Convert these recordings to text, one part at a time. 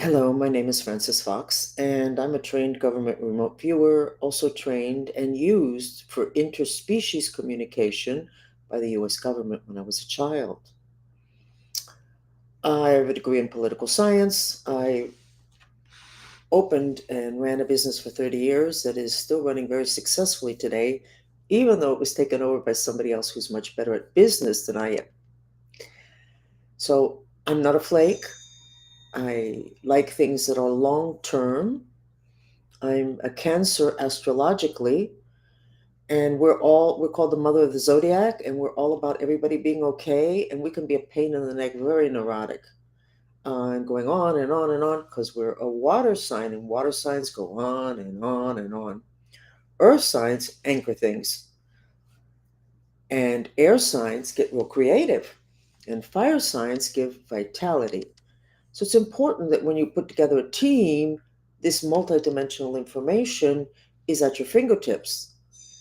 Hello, my name is Francis Fox, and I'm a trained government remote viewer, also trained and used for interspecies communication by the US government when I was a child. I have a degree in political science. I opened and ran a business for 30 years that is still running very successfully today, even though it was taken over by somebody else who's much better at business than I am. So I'm not a flake. I like things that are long term. I'm a Cancer astrologically, and we're called the mother of the zodiac, and we're all about everybody being okay, and we can be a pain in the neck, very neurotic, and going on and on and on because we're a water sign, and water signs go on and on and on. Earth signs anchor things, and air signs get real creative, and fire signs give vitality. So it's important that when you put together a team, this multidimensional information is at your fingertips.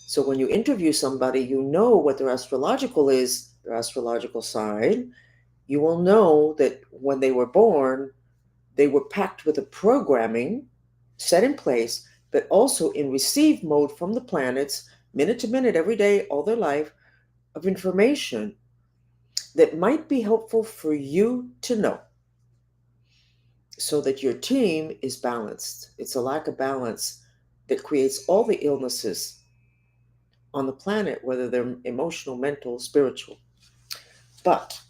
So when you interview somebody, you know what their astrological is, their astrological sign. You will know that when they were born, they were packed with a programming set in place, but also in receive mode from the planets, minute to minute, every day, all their life, of information that might be helpful for you to know so that your team is balanced. It's a lack of balance that creates all the illnesses on the planet, whether they're emotional, mental, spiritual. But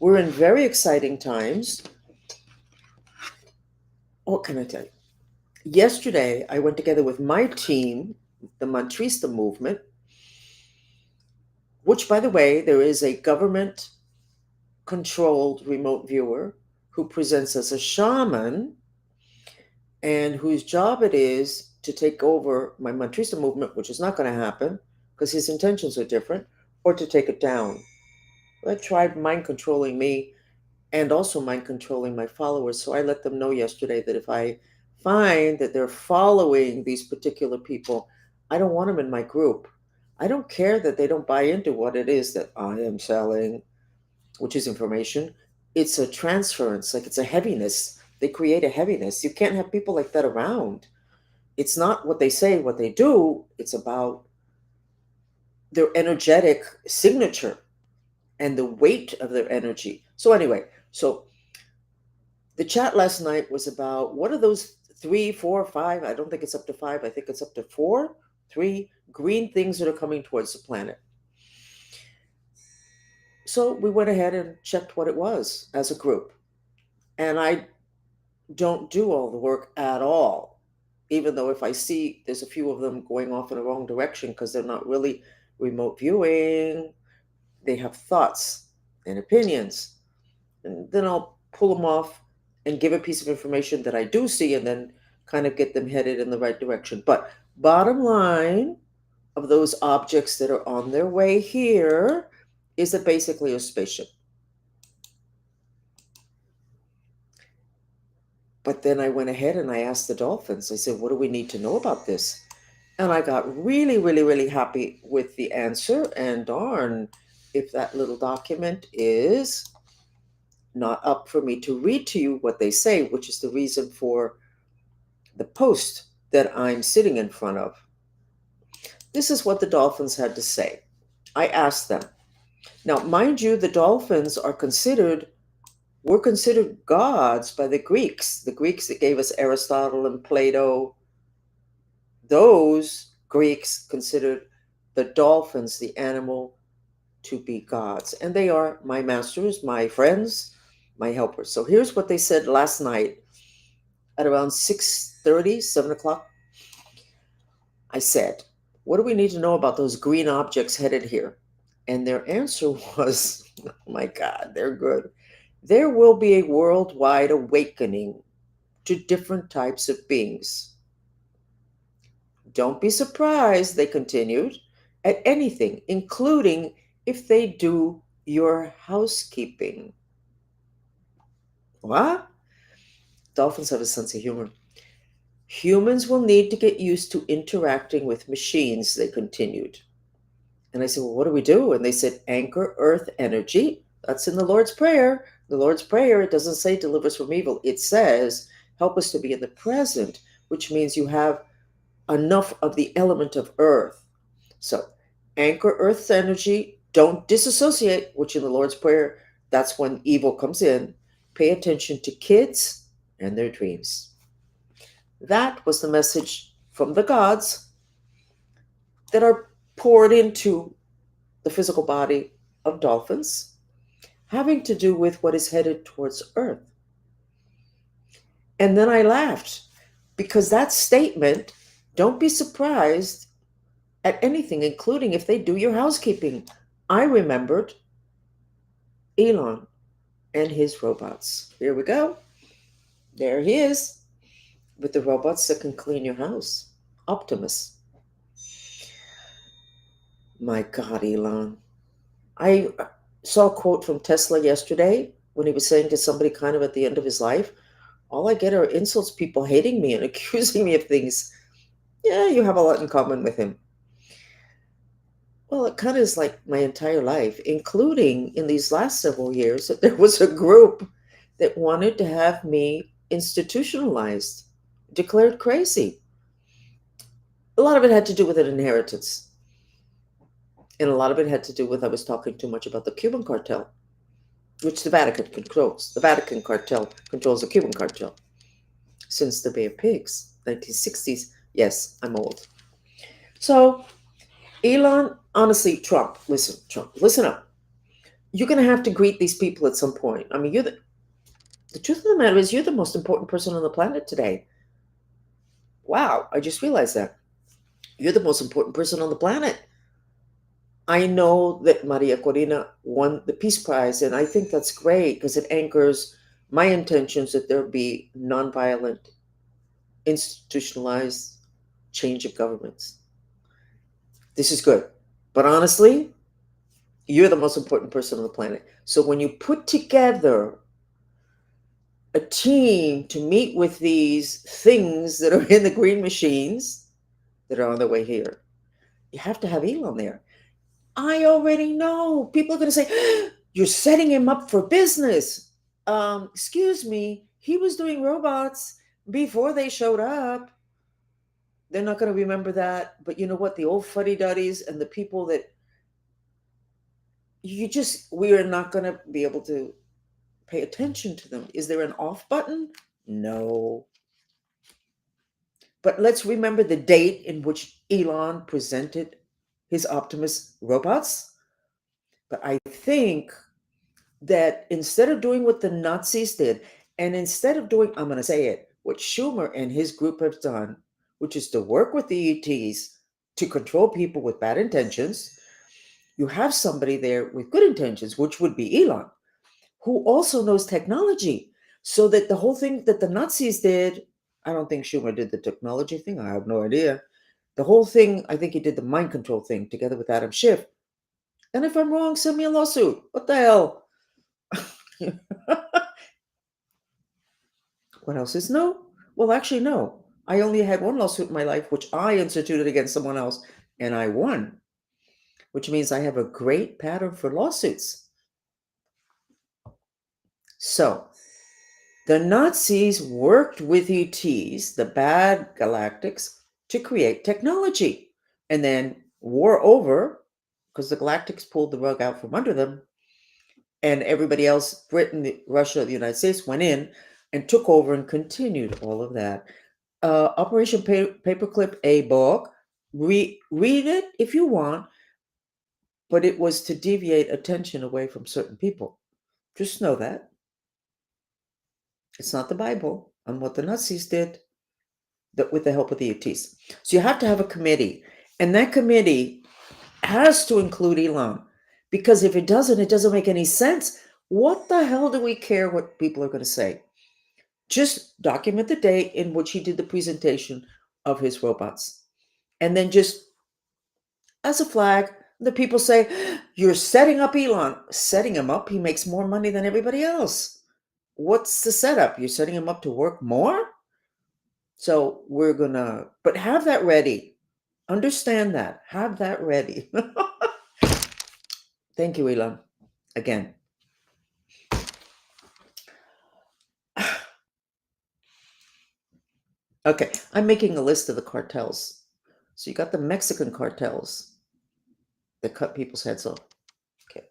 we're in very exciting times. What can I tell you? Yesterday, I went together with my team, the Mantrista movement, which, by the way, there is a government controlled remote viewer who presents as a shaman and whose job it is to take over my Mantrista movement, which is not going to happen because his intentions are different, or to take it down. I tried mind controlling me and also mind controlling my followers. So I let them know yesterday that if I find that they're following these particular people, I don't want them in my group. I don't care that they don't buy into what it is that I am selling, which is information. It's a transference, like it's a heaviness. They create a heaviness. You can't have people like that around. It's not what they say, what they do. It's about their energetic signature and the weight of their energy. So, anyway, so the chat last night was about what are those three, four, five? I don't think it's up to five. I think it's up to four, three green things that are coming towards the planet. So we went ahead and checked what it was as a group. And I don't do all the work at all, even though if I see there's a few of them going off in the wrong direction because they're not really remote viewing, they have thoughts and opinions. And then I'll pull them off and give a piece of information that I do see and then kind of get them headed in the right direction. But bottom line of those objects that are on their way here is that basically a spaceship. But then I went ahead and I asked the dolphins, I said, what do we need to know about this? And I got really, really, really happy with the answer. And darn, if that little document is not up for me to read to you what they say, which is the reason for the post that I'm sitting in front of. This is what the dolphins had to say. I asked them. Now, mind you, the dolphins were considered gods by the Greeks that gave us Aristotle and Plato. Those Greeks considered the dolphins, the animal, to be gods. And they are my masters, my friends, my helpers. So here's what they said last night at around 6:30, 7 o'clock. I said, what do we need to know about those green objects headed here? And their answer was, oh my God, they're good. There will be a worldwide awakening to different types of beings. Don't be surprised, they continued, at anything, including if they do your housekeeping. What? Dolphins have a sense of humor. Humans will need to get used to interacting with machines, they continued. And I said, well, what do we do? And they said, anchor earth energy That's in the Lord's Prayer. The Lord's Prayer, it doesn't say deliver us from evil. It says help us to be in the present, which means you have enough of the element of earth. So anchor earth's energy. Don't disassociate, which in the Lord's Prayer, that's when evil comes in. Pay attention to kids and their dreams. That was the message from the gods that are poured into the physical body of dolphins, having to do with what is headed towards Earth. And then I laughed because that statement, don't be surprised at anything, including if they do your housekeeping. I remembered Elon and his robots. Here we go. There he is with the robots that can clean your house. Optimus. My God, Elon. I saw a quote from Tesla yesterday when he was saying to somebody kind of at the end of his life, all I get are insults, people hating me and accusing me of things. Yeah, you have a lot in common with him. Well, it kind of is like my entire life, including in these last several years, that there was a group that wanted to have me institutionalized, declared crazy. A lot of it had to do with an inheritance. And a lot of it had to do with I was talking too much about the Cuban cartel, which the Vatican controls. The Vatican Cartel controls the Cuban cartel since the Bay of Pigs, 1960s. Yes, I'm old. So, Elon, honestly, Trump, listen up. You're going to have to greet these people at some point. I mean, the truth of the matter is, you're the most important person on the planet today. Wow, I just realized that. You're the most important person on the planet. I know that Maria Corina won the Peace Prize, and I think that's great because it anchors my intentions that there be nonviolent, institutionalized change of governments. This is good. But honestly, you're the most important person on the planet. So when you put together a team to meet with these things that are in the green machines that are on their way here, you have to have Elon there. I already know. People are going to say, you're setting him up for business. Excuse me, he was doing robots before they showed up. They're not going to remember that. But you know what? The old fuddy duddies and the people that we are not going to be able to pay attention to them. Is there an off button? No. But let's remember the date in which Elon presented his Optimus robots. But I think that instead of doing what the Nazis did, and instead of doing, I'm going to say it, what Schumer and his group have done, which is to work with the ETs to control people with bad intentions, you have somebody there with good intentions, which would be Elon, who also knows technology. So that the whole thing that the Nazis did, I don't think Schumer did the technology thing. I have no idea. The whole thing, I think he did the mind control thing together with Adam Schiff. And if I'm wrong, send me a lawsuit. What the hell? What else is no? Well, actually, no. I only had one lawsuit in my life, which I instituted against someone else, and I won, which means I have a great pattern for lawsuits. So, the Nazis worked with ETs, the bad galactics, to create technology. And then, war over, because the galactics pulled the rug out from under them, and everybody else, Britain, Russia, the United States, went in and took over and continued all of that. Operation Paperclip, a book. Read it if you want, but it was to deviate attention away from certain people. Just know that. It's not the Bible on what the Nazis did with the help of the ETs. So you have to have a committee, and that committee has to include Elon, because if it doesn't make any sense. What the hell do we care what people are going to say? Just document the day in which he did the presentation of his robots. And then just as a flag, the people say, you're setting up Elon. Setting him up, he makes more money than everybody else. What's the setup? You're setting him up to work more? So we're going to, but have that ready. Understand that. Have that ready. Thank you, Elon. Again. Okay, I'm making a list of the cartels. So you got the Mexican cartels that cut people's heads off. Okay.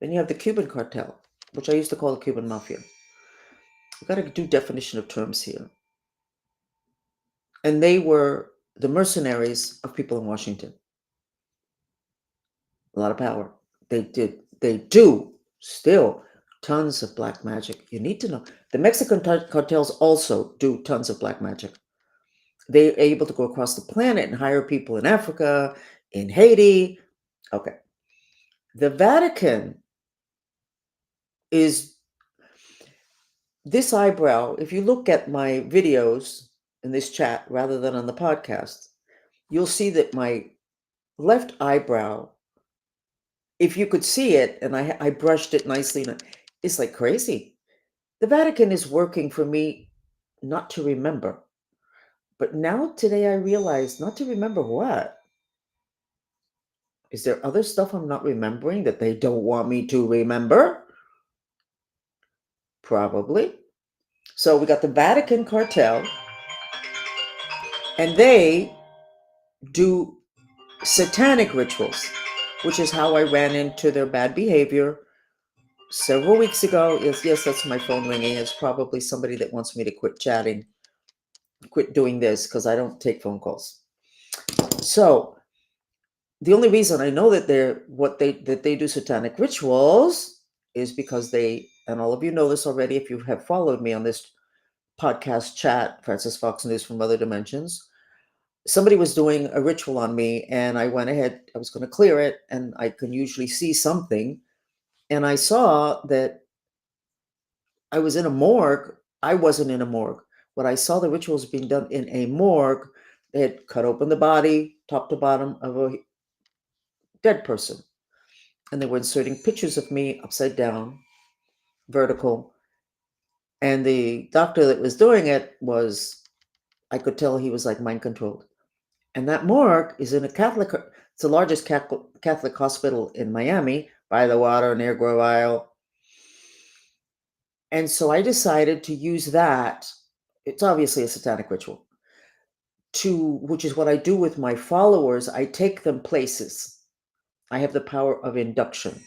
Then you have the Cuban cartel, which I used to call the Cuban mafia. We got to do definition of terms here. And they were the mercenaries of people in Washington. A lot of power. They do still tons of black magic. You need to know. The Mexican cartels also do tons of black magic. They're able to go across the planet and hire people in Africa, in Haiti. Okay. The Vatican is this eyebrow. If you look at my videos in this chat rather than on the podcast, you'll see that my left eyebrow, if you could see it, and I brushed it nicely, it's like crazy. The Vatican is working for me not to remember. But now today I realize not to remember what? Is there other stuff I'm not remembering that they don't want me to remember? Probably. So we got the Vatican Cartel, and they do satanic rituals, which is how I ran into their bad behavior several weeks ago. Yes, that's my phone ringing. It's probably somebody that wants me to quit chatting, quit doing this because I don't take phone calls. So the only reason I know that they do satanic rituals is because they, and all of you know this already if you have followed me on this podcast chat, Francis Fox News from Other Dimensions. Somebody was doing a ritual on me, and I went ahead. I was going to clear it, and I can usually see something, and I saw that I was in a morgue. I wasn't in a morgue. What I saw, the rituals being done in a morgue. They had cut open the body, top to bottom, of a dead person. And they were inserting pictures of me upside down, vertical. And the doctor that was doing it I could tell he was like mind controlled. And that morgue is in it's the largest Catholic hospital in Miami, by the water near Grove Isle. And so I decided to use that. It's obviously a satanic ritual, which is what I do with my followers. I take them places. I have the power of induction,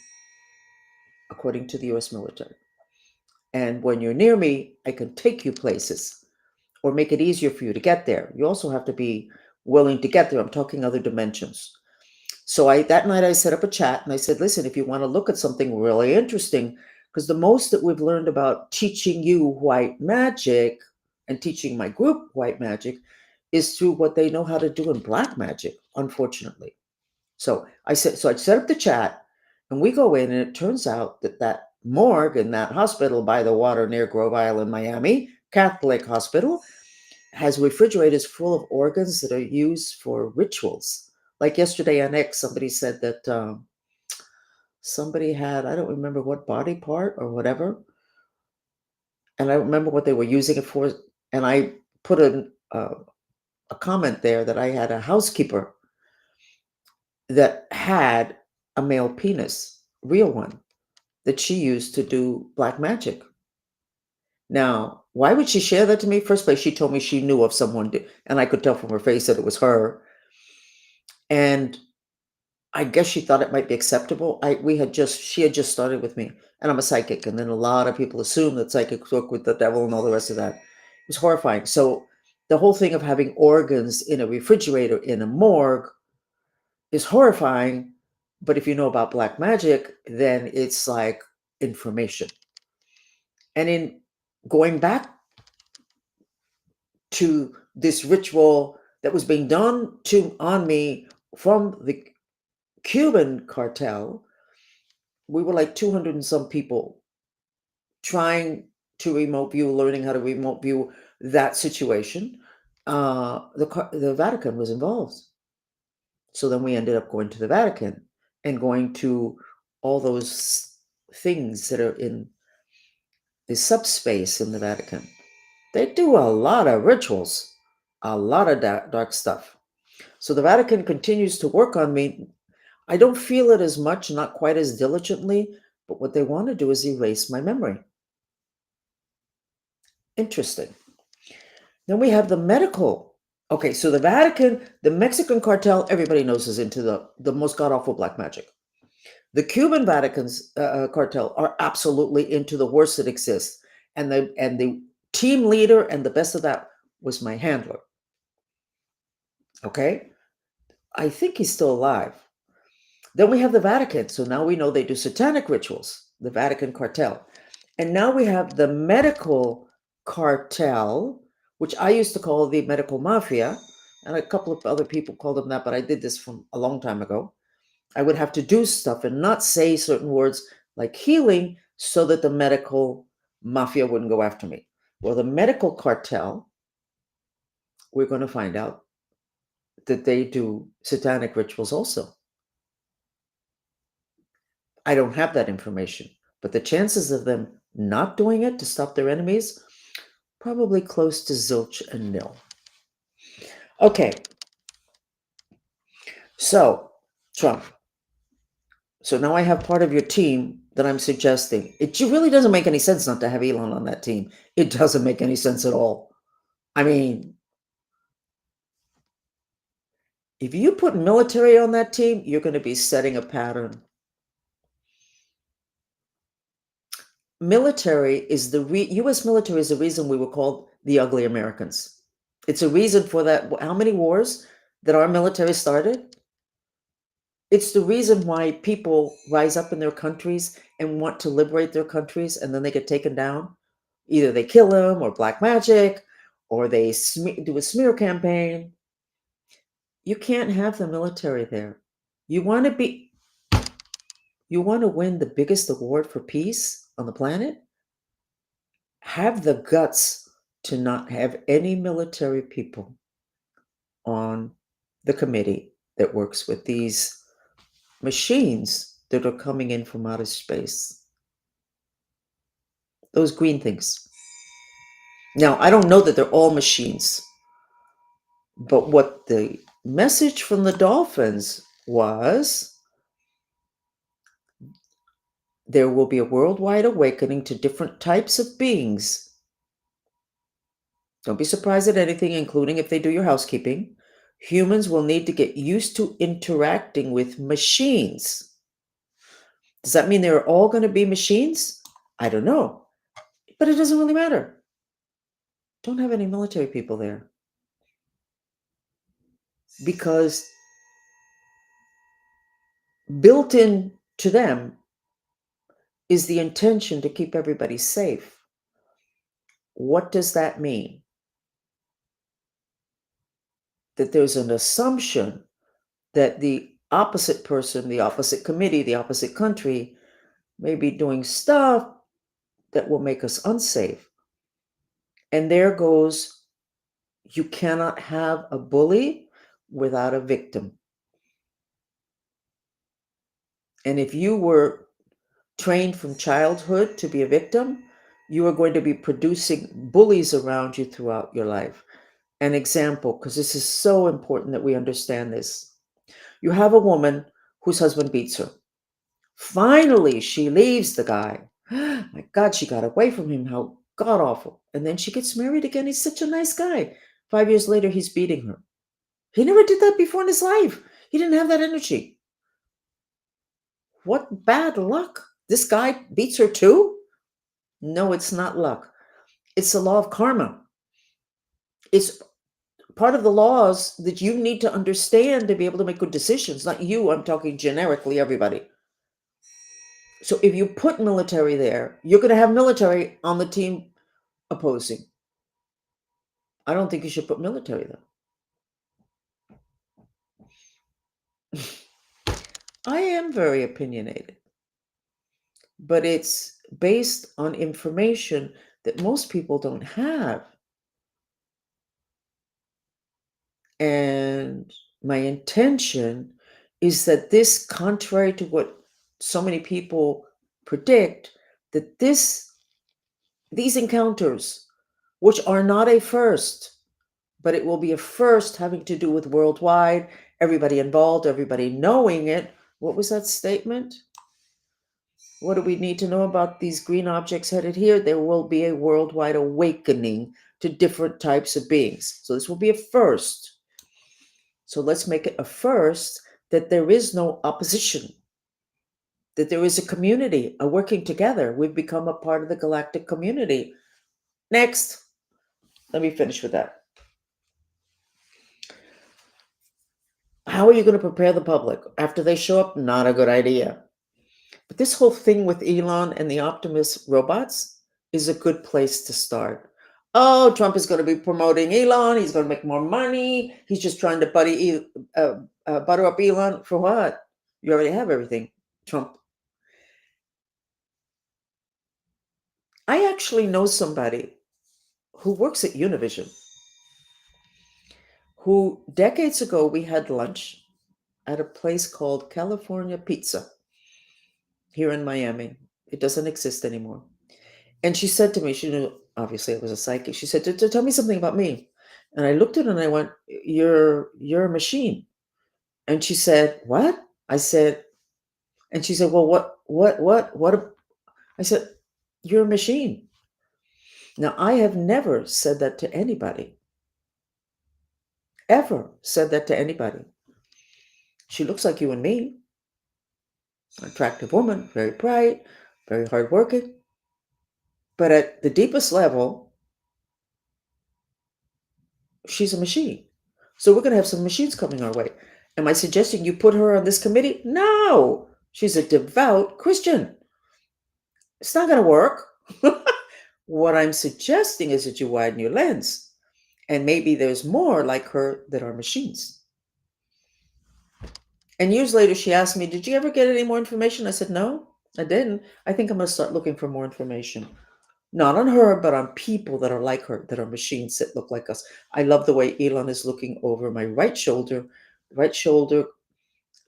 according to the US military. And when you're near me, I can take you places or make it easier for you to get there. You also have to be willing to get there. I'm talking other dimensions. So that night I set up a chat and I said, listen, if you want to look at something really interesting, because the most that we've learned about teaching you white magic and teaching my group white magic is through what they know how to do in black magic, unfortunately. So I set up the chat and we go in, and it turns out that morgue in that hospital by the water near Grove Island, Miami, Catholic hospital, has refrigerators full of organs that are used for rituals. Like yesterday on X, somebody said that somebody had, I don't remember what body part or whatever, and I don't remember what they were using it for. And I put a comment there that I had a housekeeper that had a male penis, real one, that she used to do black magic. Now, why would she share that to me? First place, she told me she knew of someone, and I could tell from her face that it was her. And I guess she thought it might be acceptable. She had just started with me, and I'm a psychic, and then a lot of people assume that psychics work with the devil and all the rest of that. It was horrifying. So the whole thing of having organs in a refrigerator in a morgue is horrifying. But if you know about black magic, then it's like information. And in going back to this ritual that was being done on me from the Cuban cartel, we were like 200 and some people trying to remote view, learning how to remote view that situation. The Vatican was involved. So then we ended up going to the Vatican and going to all those things that are in the subspace in the Vatican. They do a lot of rituals, a lot of dark stuff. So the Vatican continues to work on me. I don't feel it as much, not quite as diligently, but what they want to do is erase my memory. Interesting. Then we have the medical. Okay, so the Vatican, the Mexican cartel, everybody knows is into the most god awful black magic. The Cuban Vatican's cartel are absolutely into the worst that exists, and the team leader and the best of that was my handler. Okay, I think he's still alive. Then we have the Vatican, so now we know they do satanic rituals. The Vatican cartel, and now we have the medical cartel, which I used to call the medical mafia, and a couple of other people called them that, but I did this from a long time ago. I would have to do stuff and not say certain words like healing so that the medical mafia wouldn't go after me. Well, the medical cartel, we're going to find out that they do satanic rituals also. I don't have that information, but the chances of them not doing it to stop their enemies, probably close to zilch and nil. Okay, so Trump. So now I have part of your team that I'm suggesting. It really doesn't make any sense not to have Elon on that team. It doesn't make any sense at all. I mean, if you put military on that team, you're going to be setting a pattern. Military is U.S. military is the reason we were called the ugly Americans. It's a reason for that. How many wars that our military started? It's the reason why people rise up in their countries and want to liberate their countries, and then they get taken down. Either they kill them, or black magic, or they do a smear campaign. You can't have the military there. You want to be You want to win the biggest award for peace on the planet? Have the guts to not have any military people on the committee that works with these machines that are coming in from outer space. Those green things. Now, I don't know that they're all machines, but what the message from the dolphins was, there will be a worldwide awakening to different types of beings. Don't be surprised at anything, including if they do your housekeeping. Humans will need to get used to interacting with machines. Does that mean they're all going to be machines? I don't know. But it doesn't really matter. Don't have any military people there. Because built in to them is the intention to keep everybody safe. What does that mean? That there's an assumption that the opposite person, the opposite committee, the opposite country may be doing stuff that will make us unsafe. And there goes, you cannot have a bully without a victim. And if you were trained from childhood to be a victim, you are going to be producing bullies around you throughout your life. An example, because this is so important that we understand this. You have a woman whose husband beats her. Finally, she leaves the guy. My God, she got away from him. How god awful. And then she gets married again. He's such a nice guy. 5 years later, he's beating her. He never did that before in his life. He didn't have that energy. What bad luck. This guy beats her too? No, it's not luck. It's the law of karma. It's part of the laws that you need to understand to be able to make good decisions. Not you, I'm talking generically, everybody. So if you put military there, you're going to have military on the team opposing. I don't think you should put military there. I am very opinionated, but it's based on information that most people don't have. And my intention is that this, contrary to what so many people predict, that these encounters, which are not a first, but it will be a first having to do with worldwide, everybody involved, everybody knowing it. What was that statement? What do we need to know about these green objects headed here? There will be a worldwide awakening to different types of beings. So this will be a first. So let's make it a first that there is no opposition, that there is a community, a working together. We've become a part of the galactic community. Next, let me finish with that. How are you going to prepare the public after they show up? Not a good idea. But this whole thing with Elon and the Optimus robots is a good place to start. Oh, Trump is going to be promoting Elon. He's going to make more money. He's just trying to butter up Elon for what? You already have everything, Trump. I actually know somebody who works at Univision, who decades ago we had lunch at a place called California Pizza here in Miami. It doesn't exist anymore. And she said to me, she knew, obviously I was a psychic. She said, Tell me something about me." And I looked at her and I went, "You're a machine." And she said, "What?" I said, and she said, "Well, what?" I said, "You're a machine." Now, I have never said that to anybody, ever said that to anybody. She looks like you and me, an attractive woman, very bright, very hardworking. But at the deepest level, she's a machine. So we're going to have some machines coming our way. Am I suggesting you put her on this committee? No. She's a devout Christian. It's not going to work. What I'm suggesting is that you widen your lens. And maybe there's more like her that are machines. And years later, she asked me, "Did you ever get any more information?" I said, "No, I didn't. I think I'm going to start looking for more information. Not on her, but on people that are like her, that are machines that look like us." I love the way Elon is looking over my right shoulder. Right shoulder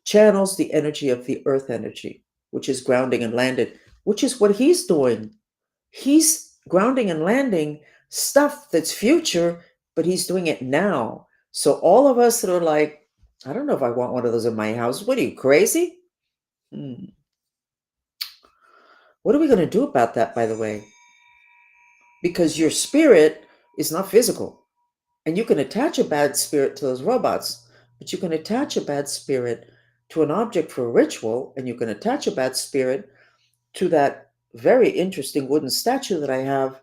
channels the energy of the earth energy, which is grounding and landed, which is what he's doing. He's grounding and landing stuff that's future, but he's doing it now. So all of us that are like, "I don't know if I want one of those in my house. What are you, crazy?" Hmm. What are we going to do about that, by the way? Because your spirit is not physical. And you can attach a bad spirit to those robots, but you can attach a bad spirit to an object for a ritual, and you can attach a bad spirit to that very interesting wooden statue that I have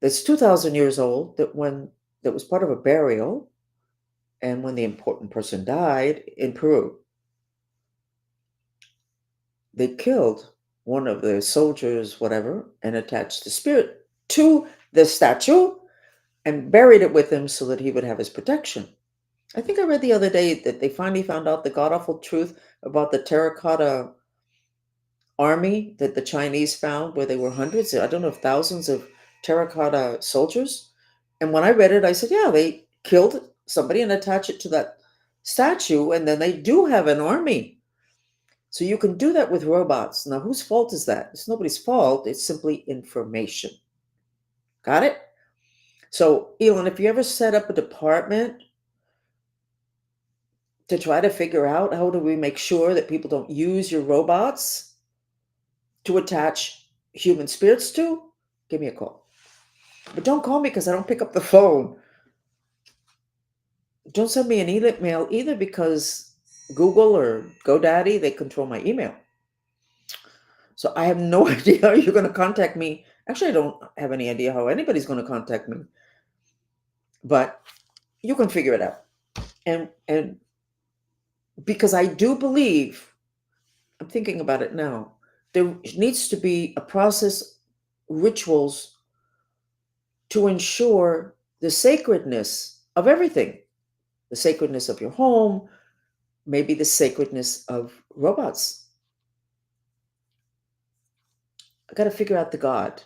that's 2,000 years old, that was part of a burial, and when the important person died in Peru, they killed one of the soldiers, whatever, and attached the spirit to the statue and buried it with him so that he would have his protection. I think I read the other day that they finally found out the god awful truth about the terracotta army that the Chinese found, where there were hundreds, I don't know if thousands of terracotta soldiers. And when I read it, I said, yeah, they killed somebody and attached it to that statue, and then they do have an army. So you can do that with robots. Now, whose fault is that? It's nobody's fault. It's simply information. Got it? So, Elon, if you ever set up a department to try to figure out how do we make sure that people don't use your robots to attach human spirits to, give me a call. But don't call me because I don't pick up the phone. Don't send me an email either, because Google or GoDaddy, they control my email. So I have no idea how you're going to contact me. Actually, I don't have any idea how anybody's going to contact me. But you can figure it out. And because I do believe, I'm thinking about it now, there needs to be a process, rituals to ensure the sacredness of everything, the sacredness of your home, maybe the sacredness of robots. I got to figure out the God.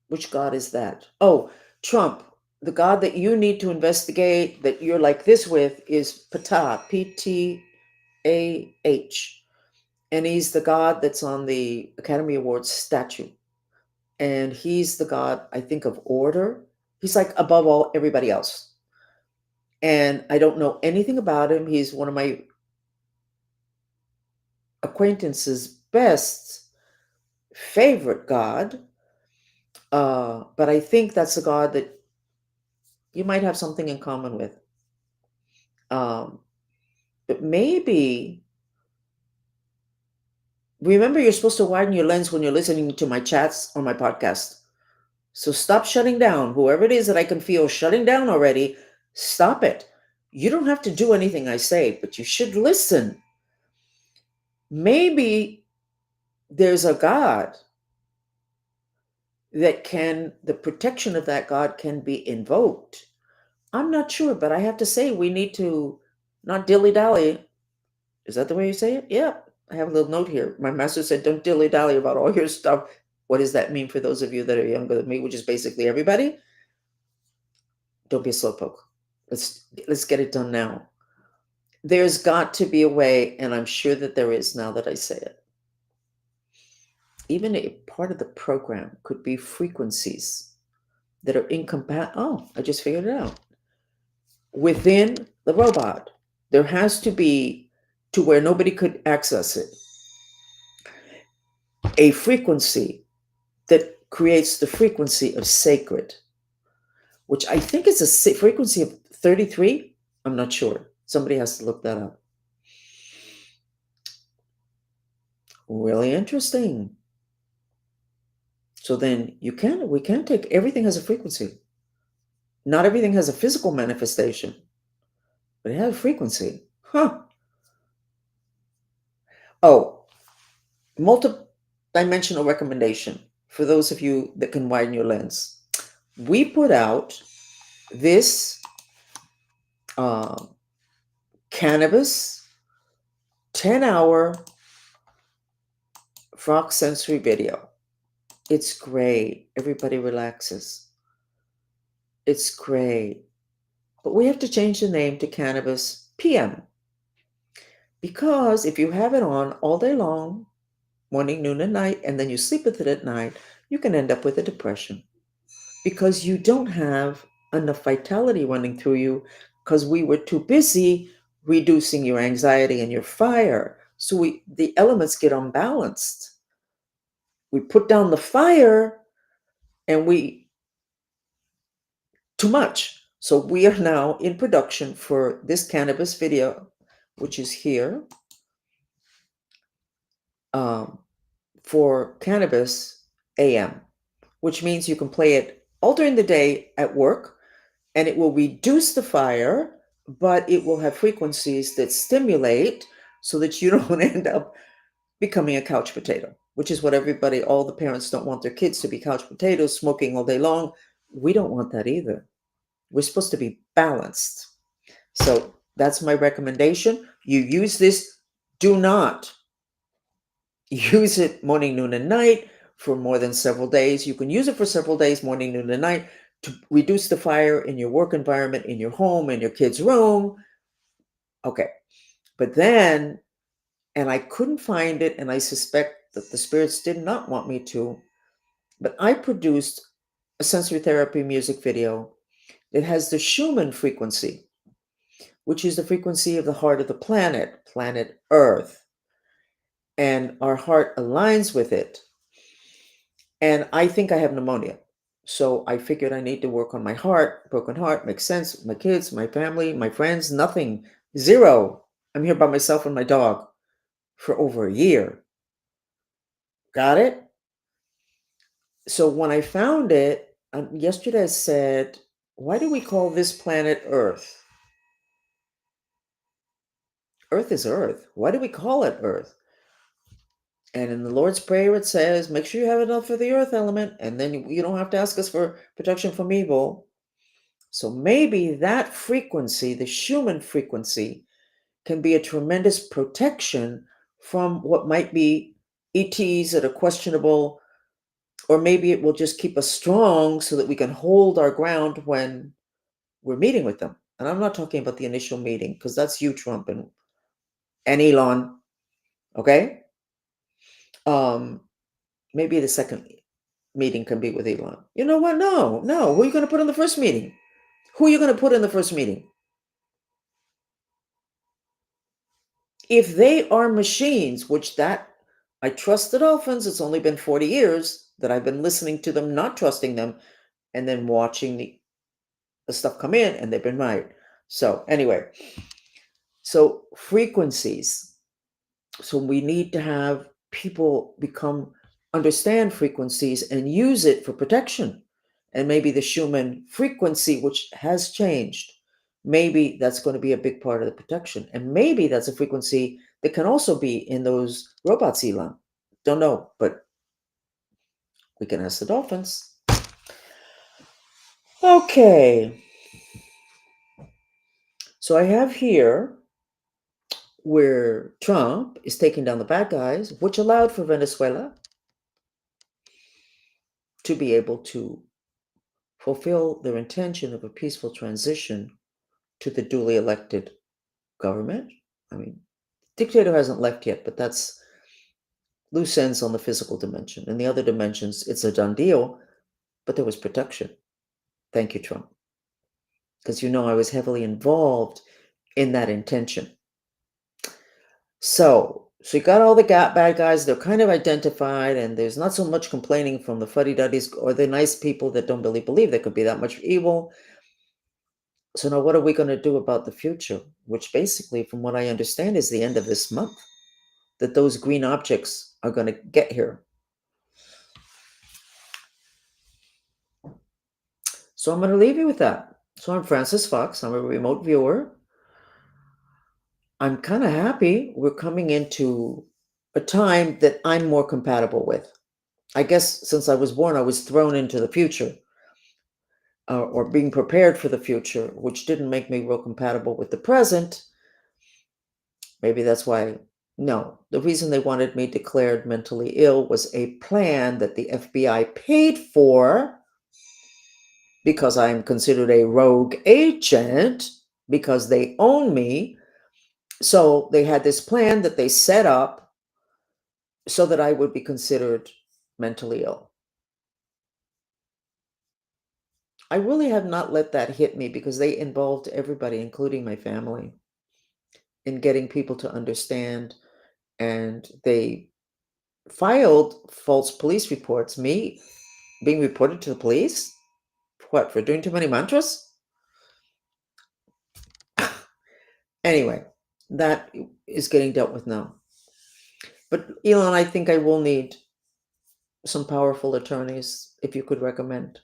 Which God is that? Oh, Trump. The God that you need to investigate, that you're like this with, is Ptah, Ptah. And he's the God that's on the Academy Awards statue. And he's the God, I think, of order. He's like above all everybody else. And I don't know anything about him. He's one of my acquaintances' best favorite God, but I think that's a God that you might have something in common with. Um, but maybe remember, you're supposed to widen your lens when you're listening to my chats or my podcast. So stop shutting down. Whoever it is that I can feel shutting down already, stop it. You don't have to do anything I say, but you should listen. Maybe there's a God that the protection of that God can be invoked. I'm not sure, but I have to say, we need to not dilly dally. Is that the way you say it? Yeah. I have a little note here. My master said, don't dilly dally about all your stuff. What does that mean for those of you that are younger than me, which is basically everybody? Don't be a slowpoke. Let's get it done now. There's got to be a way, and I'm sure that there is now that I say it. Even a part of the program could be frequencies that are incompatible. Oh, I just figured it out. Within the robot, there has to be, to where nobody could access it, a frequency that creates the frequency of sacred, which I think is a frequency of 33. I'm not sure. Somebody has to look that up. Really interesting. So then we can take, everything has a frequency. Not everything has a physical manifestation, but it has a frequency. Huh. Oh, multi-dimensional recommendation for those of you that can widen your lens. We put out this cannabis 10-hour frog sensory video. It's great. Everybody relaxes. It's great. But we have to change the name to Cannabis PM. Because if you have it on all day long, morning, noon, and night, and then you sleep with it at night, you can end up with a depression. Because you don't have enough vitality running through you, because we were too busy reducing your anxiety and your fire. So the elements get unbalanced. We put down the fire and too much. So we are now in production for this cannabis video, which is here, for Cannabis AM, which means you can play it all during the day at work, and it will reduce the fire, but it will have frequencies that stimulate so that you don't end up becoming a couch potato, which is what all the parents don't want their kids to be couch potatoes, smoking all day long. We don't want that either. We're supposed to be balanced. So that's my recommendation. You use this. Do not use it morning, noon, and night for more than several days. You can use it for several days, morning, noon, and night, to reduce the fire in your work environment, in your home, in your kid's room. Okay. But then, and I couldn't find it, and I suspect that the spirits did not want me to, but I produced a sensory therapy music video that has the Schumann frequency, which is the frequency of the heart of the planet Earth. And our heart aligns with it. And I think I have pneumonia. So I figured I need to work on my heart. Broken heart makes sense. My kids, my family, my friends, nothing. Zero. I'm here by myself and my dog for over a year. Got it? So when I found it, yesterday I said, why do we call this planet Earth? Earth is Earth. Why do we call it Earth? And in the Lord's Prayer, it says, make sure you have enough for the earth element, and then you don't have to ask us for protection from evil. So maybe that frequency, the Schumann frequency, can be a tremendous protection from what might be ETs that are questionable, or maybe it will just keep us strong so that we can hold our ground when we're meeting with them. And I'm not talking about the initial meeting, because that's you, Trump, and Elon. Okay? Maybe the second meeting can be with Elon. You know what? No. Who are you going to put in the first meeting? Who are you going to put in the first meeting? If they are machines, which that I trust the dolphins. It's only been 40 years that I've been listening to them, not trusting them, and then watching the stuff come in, and they've been right. So, anyway, so frequencies. So, we need to have people understand frequencies and use it for protection. And maybe the Schumann frequency, which has changed, maybe that's going to be a big part of the protection. And maybe that's a frequency that can also be in those robots, Elon. Don't know, but we can ask the dolphins. Okay. So I have here where Trump is taking down the bad guys, which allowed for Venezuela to be able to fulfill their intention of a peaceful transition to the duly elected government. I mean, dictator hasn't left yet, but that's loose ends on the physical dimension. In the other dimensions, it's a done deal, but there was protection. Thank you, Trump. Because I was heavily involved in that intention. So you got all the bad guys, they're kind of identified, and there's not so much complaining from the fuddy-duddies or the nice people that don't really believe there could be that much evil. So now what are we going to do about the future? Which basically, from what I understand, is the end of this month, that those green objects are going to get here. So I'm going to leave you with that. So I'm Francis Fox. I'm a remote viewer. I'm kind of happy we're coming into a time that I'm more compatible with. I guess since I was born, I was thrown into the future or being prepared for the future, which didn't make me real compatible with the present. Maybe that's why. No, the reason they wanted me declared mentally ill was a plan that the FBI paid for because I'm considered a rogue agent because they own me. So they had this plan that they set up so that I would be considered mentally ill. I really have not let that hit me because they involved everybody, including my family, in getting people to understand. And they filed false police reports, me being reported to the police. What, for doing too many mantras? Anyway, that is getting dealt with now. But Elon, I think I will need some powerful attorneys if you could recommend,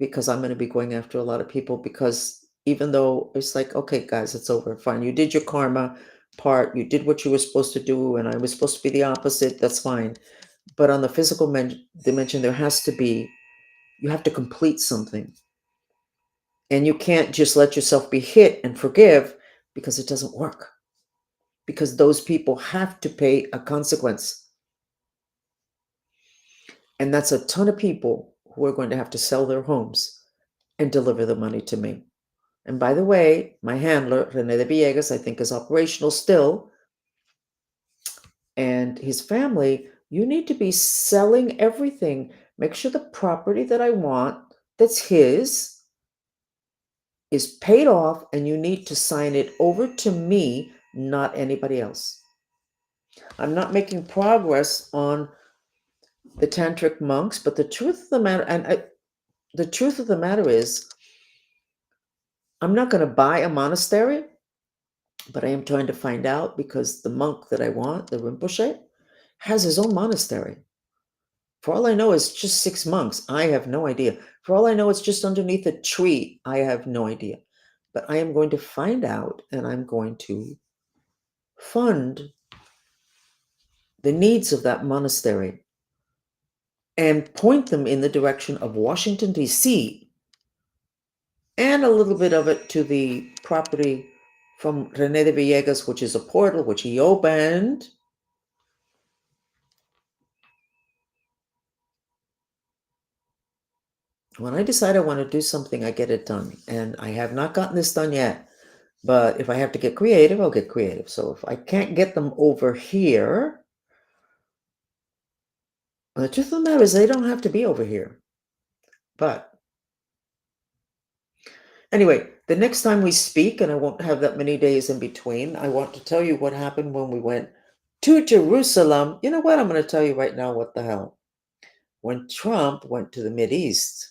because I'm going to be going after a lot of people. Because even though it's like, okay, guys, it's over. Fine. You did your karma part. You did what you were supposed to do. And I was supposed to be the opposite. That's fine. But on the physical dimension, there has to be, you have to complete something. And you can't just let yourself be hit and forgive, because it doesn't work. Because those people have to pay a consequence. And that's a ton of people who are going to have to sell their homes and deliver the money to me. And by the way, my handler, Rene de Villegas, I think is operational still. And his family, you need to be selling everything. Make sure the property that I want, that's his, is paid off, and you need to sign it over to me, not anybody else. I'm not making progress on the tantric monks, but the truth of the matter, the truth of the matter is, I'm not going to buy a monastery, but I am trying to find out, because the monk that I want, the Rinpoche, has his own monastery. For all I know, it's just 6 monks. I have no idea. For all I know, it's just underneath a tree. I have no idea. But I am going to find out, and I'm going to fund the needs of that monastery and point them in the direction of Washington, D.C., and a little bit of it to the property from Rene de Villegas, which is a portal which he opened. When I decide I want to do something, I get it done. And I have not gotten this done yet. But if I have to get creative, I'll get creative. So if I can't get them over here, the truth of the matter is they don't have to be over here. But anyway, the next time we speak, and I won't have that many days in between, I want to tell you what happened when we went to Jerusalem. You know what? I'm going to tell you right now what the hell. When Trump went to the Mideast,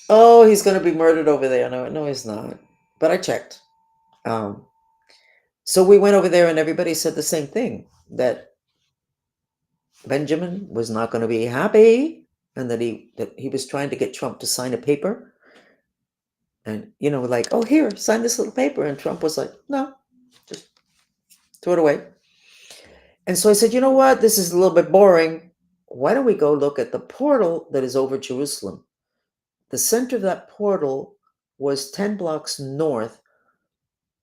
oh, he's going to be murdered over there. No, no, he's not. But I checked. Um, so we went over there, and everybody said the same thing, that Benjamin was not going to be happy, and that he was trying to get Trump to sign a paper, and like, oh, here, sign this little paper, and Trump was like, no, just throw it away. And so I said, you know what, this is a little bit boring. Why don't we go look at the portal that is over Jerusalem? The center of that portal was 10 blocks north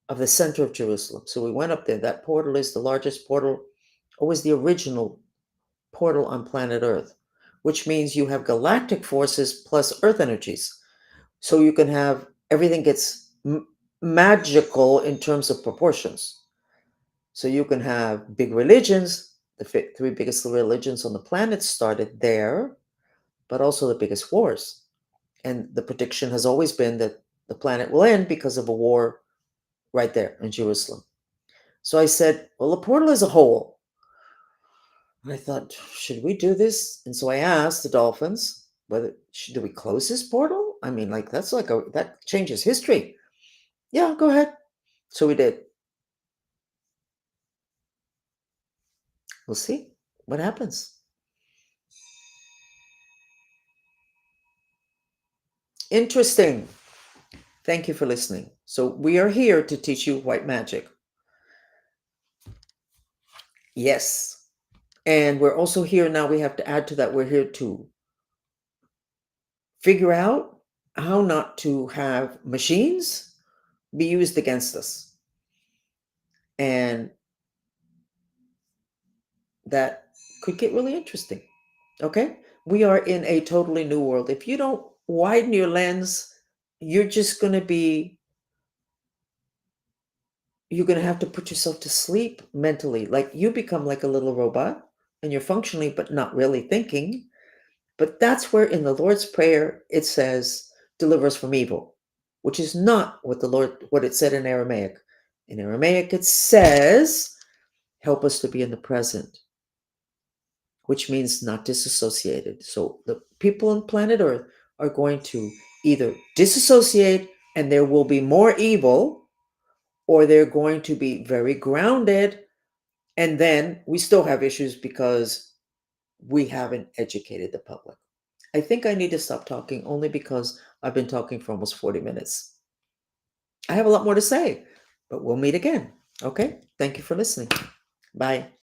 of the center of Jerusalem. So we went up there. That portal is the largest portal, or was the original portal on planet Earth, which means you have galactic forces plus Earth energies. So you can have everything gets magical in terms of proportions. So you can have big religions. The three biggest religions on the planet started there, but also the biggest wars. And the prediction has always been that the planet will end because of a war right there in Jerusalem. So I said, well, the portal is a hole. And I thought, should we do this? And so I asked the dolphins whether do we close this portal? I mean, like that changes history. Yeah, go ahead. So we did. We'll see what happens. Interesting. Thank you for listening. So we are here to teach you white magic. Yes. And we're also here now. We have to add to that. We're here to figure out how not to have machines be used against us. And that could get really interesting. Okay? We are in a totally new world. If you don't widen your lens, you're just going to be, you're going to have to put yourself to sleep mentally. Like you become like a little robot and you're functioning, but not really thinking. But that's where in the Lord's Prayer it says, deliver us from evil, which is not what it said in Aramaic. In Aramaic, it says, help us to be in the present, which means not disassociated. So the people on planet Earth are going to either disassociate and there will be more evil, or they're going to be very grounded. And then we still have issues because we haven't educated the public. I think I need to stop talking only because I've been talking for almost 40 minutes. I have a lot more to say, but we'll meet again. Okay? Thank you for listening. Bye.